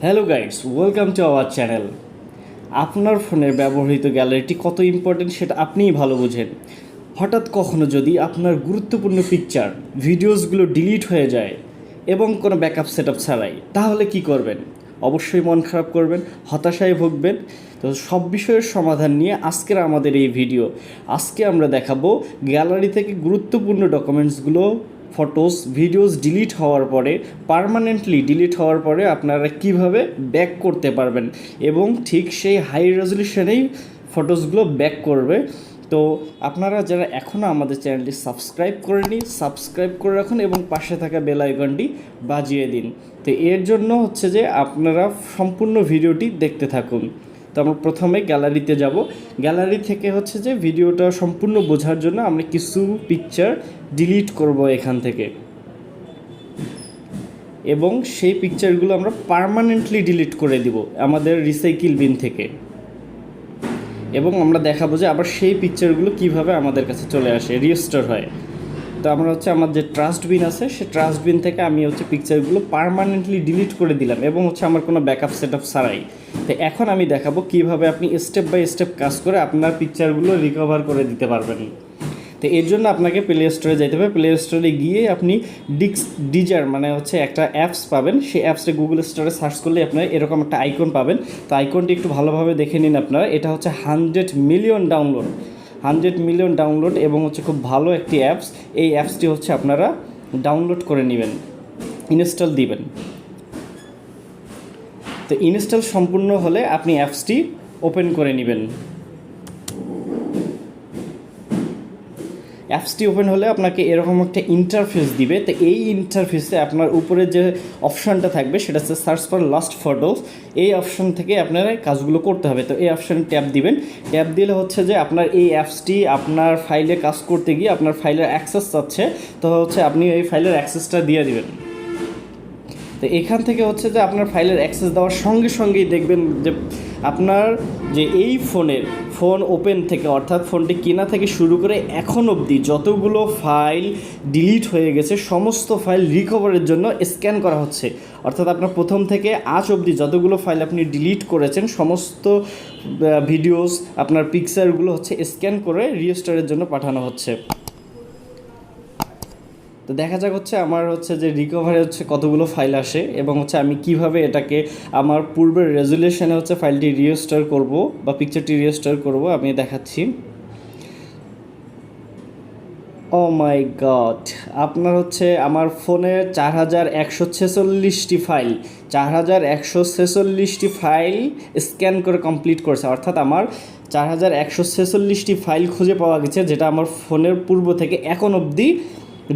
Hello guys, welcome to our channel. আপনার ফোনের ব্যবহৃত গ্যালারিটি কত ইম্পর্টেন্ট সেটা আপনিই ভালো বোঝেন। হঠাৎ কখনো যদি আপনার গুরুত্বপূর্ণ পিকচার ভিডিওসগুলো ডিলিট হয়ে যায় এবং কোনো ব্যাকআপ সেটআপ ছাড়াই, তাহলে কি করবেন? অবশ্যই মন খারাপ করবেন, হতাশায় ভুগবেন। তো সব বিষয়ের সমাধান নিয়ে আজকের আমাদের এই ভিডিও। আজকে আমরা দেখাবো গ্যালারি থেকে গুরুত্বপূর্ণ ডকুমেন্টসগুলো, ফটোস ভিডিওস ডিলিট হওয়ার পরে, পার্মানেন্টলি ডিলিট হওয়ার পরে আপনারা কিভাবে ব্যাক করতে পারবেন এবং ঠিক সেই হাই রেজলিউশনেই ফটোসগুলো ব্যাক করবে। তো আপনারা যারা এখনও আমাদের চ্যানেলটি সাবস্ক্রাইব করেনি, সাবস্ক্রাইব করে রাখুন এবং পাশে থাকা বেল আইকনটি বাজিয়ে দিন। তো এর জন্য হচ্ছে যে আপনারা সম্পূর্ণ ভিডিওটি দেখতে থাকুন। তো আমরা প্রথমে গ্যালারিতে যাব। গ্যালারি থেকে হচ্ছে যে ভিডিওটা সম্পূর্ণ বোঝার জন্য আমরা কিছু পিকচার ডিলিট করব এখান থেকে, এবং সেই পিকচারগুলো আমরা পার্মানেন্টলি ডিলিট করে দিব আমাদের রিসাইকেল বিন থেকে, এবং আমরা দেখাবো যে আবার সেই পিকচারগুলো কিভাবে আমাদের কাছে চলে আসে, রিস্টোর হয়। তো আমরা হচ্ছে আমার যে ট্রাস্ট বিন আছে, সেই ট্রাস্ট বিন থেকে আমি হচ্ছে পিকচারগুলো পার্মানেন্টলি ডিলিট করে দিলাম এবং হচ্ছে আমার কোনো ব্যাকআপ সেটআপ ছাড়াই। তো এখন আমি দেখাবো কিভাবে আপনি স্টেপ বাই স্টেপ কাজ করে আপনার পিকচারগুলো রিকভার করে দিতে পারবেন। তো এর জন্য আপনাকে প্লে স্টোরে যেতে হবে। প্লে স্টোরে গিয়ে আপনি ডিকসডিগার মানে হচ্ছে একটা অ্যাপস পাবেন। সেই অ্যাপসটা গুগল স্টোরে সার্চ করলে আপনারা এরকম একটা আইকন পাবেন। তো আইকনটি একটু ভালোভাবে দেখে নিন আপনারা। এটা হচ্ছে 100 মিলিয়ন ডাউনলোড, 100 মিলিয়ন ডাউনলোড এবং হচ্ছে খুব ভালো একটি অ্যাপস। এই অ্যাপসটি হচ্ছে আপনারা ডাউনলোড করে নেবেন, ইনস্টল দিবেন। তো ইনস্টল সম্পূর্ণ হলে আপনি অ্যাপসটি ওপেন করে নেবেন। অ্যাপসটি ওপেন হলে আপনাকে এরকম একটা ইন্টারফেস দিবে। তো এই ইন্টারফেসে আপনার উপরে যে অপশানটা থাকবে সেটা হচ্ছে সার্চ ফর লাস্ট ফটোস। এই অপশান থেকে আপনারা কাজগুলো করতে হবে। তো এই অপশানে ট্যাপ দিবেন। ট্যাপ দিলে হচ্ছে যে আপনার এই অ্যাপসটি আপনার ফাইলে কাজ করতে গিয়ে আপনার ফাইলের অ্যাক্সেস চাচ্ছে, তো হচ্ছে আপনি এই ফাইলের অ্যাক্সেসটা দিয়ে দিবেন। তো এখান থেকে হচ্ছে যে আপনার ফাইলের অ্যাক্সেস দেওয়ার সঙ্গে সঙ্গেই দেখবেন যে আপনার যে এই ফোন ওপেন থেকে, অর্থাৎ ফোনটি কেনা থেকে শুরু করে এখন অবধি যতগুলো ফাইল ডিলিট হয়ে গেছে সমস্ত ফাইল রিকভারের জন্য স্ক্যান করা হচ্ছে। অর্থাৎ আপনার প্রথম থেকে আজ অবধি যতগুলো ফাইল আপনি ডিলিট করেছেন সমস্ত ভিডিওস, আপনার পিকচারগুলো হচ্ছে স্ক্যান করে রিস্টোরের জন্য পাঠানো হচ্ছে। তো দেখা যাক হচ্ছে আমার হচ্ছে যে রিকভারি হচ্ছে কতগুলো ফাইল আসে এবং হচ্ছে আমি কিভাবে এটাকে আমার পূর্বের রেজুলেশনে হচ্ছে ফাইলটি রিস্টোর করব বা পিকচারটি রিস্টোর করব আমি দেখাচ্ছি। ও মাই গড, আপনার হচ্ছে আমার ফোনে 4146টি ফাইল, 4146টি ফাইল স্ক্যান করে কমপ্লিট করছে। অর্থাৎ আমার 4146টি ফাইল খুঁজে পাওয়া গেছে যেটা আমার ফোনের পূর্ব থেকে এখন অবধি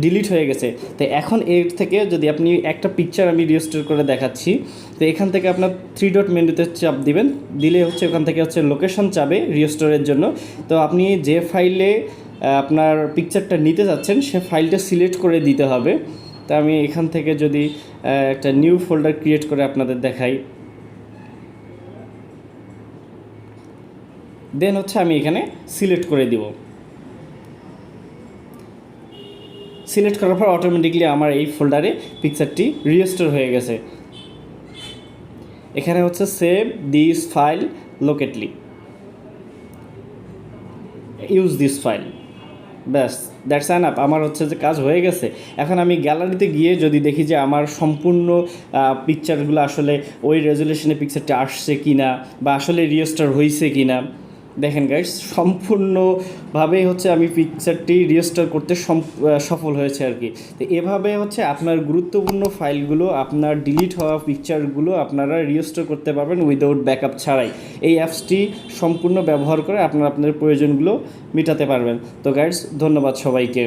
ডিলিট হয়ে গেছে। তো এখন এর থেকে যদি আপনি একটা পিকচার আমি রিস্টোর করে দেখাচ্ছি। তো এখান থেকে আপনার 3 ডট মেনুতে চাপ দিবেন, দিলে হচ্ছে ওখান থেকে হচ্ছে লোকেশন চাবে রিস্টোরের জন্য। তো আপনি যে ফাইলে আপনার পিকচারটা নিতে যাচ্ছেন সে ফাইলটা সিলেক্ট করে দিতে হবে। তো আমি এখান থেকে যদি একটা নিউ ফোল্ডার ক্রিয়েট করে আপনাদের দেখাই, দেন হচ্ছে আমি এখানে সিলেক্ট করে দিব। সিলেক্ট করার পর অটোমেটিকলি আমার এই ফোল্ডারে পিকচারটি রিস্টোর হয়ে গেছে। এখানে হচ্ছে save this file locally, use this file, ব্যাস দ্যাটস এনাফ। আমার হচ্ছে যে কাজ হয়ে গেছে। এখন আমি গ্যালারিতে গিয়ে যদি দেখি যে আমার সম্পূর্ণ পিকচারগুলো আসলে ওই রেজুলেশনে পিকচারটি আসছে কি না বা আসলে রিস্টোর হয়েছে কি না। দেখেন গাইস, সম্পূর্ণভাবেই হচ্ছে আমি পিকচারটি রিস্টোর করতে সফল হয়েছে আর কি। তো এভাবে হচ্ছে আপনার গুরুত্বপূর্ণ ফাইলগুলো, আপনার ডিলিট হওয়া পিকচারগুলো আপনারা রিস্টোর করতে পারবেন উইদাউট ব্যাকআপ ছাড়াই। এই অ্যাপসটি সম্পূর্ণ ব্যবহার করে আপনারা আপনাদের প্রয়োজনগুলো মেটাতে পারবেন। তো গাইস, ধন্যবাদ সবাইকে।